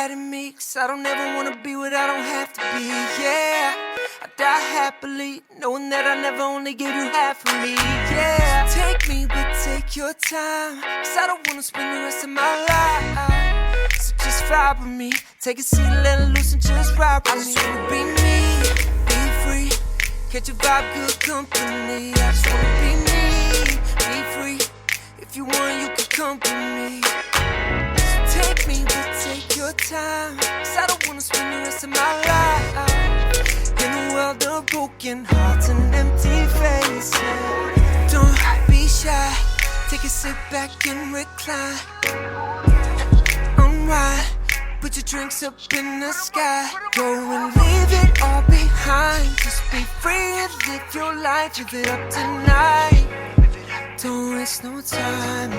mad at me, 'cause I don't ever wanna be what I don't have to be, yeah. I die happily, knowing that I never only gave you half of me, yeah. So take me, but take your time, 'cause I don't wanna spend the rest of my life. So just vibe with me, take a seat, let it loose and just ride with me. I just wanna be me, be free, catch a vibe, good company. I just wanna be me, be free. If you want, you can come with me. So take me, but take your time, 'cause I don't wanna spend the rest of my life in a world of broken hearts and empty faces. Don't be shy, take a sit back and recline. Unwind, put your drinks up in the sky. Go and leave it all behind. Just be free and live your life, live it up tonight. Don't waste no time.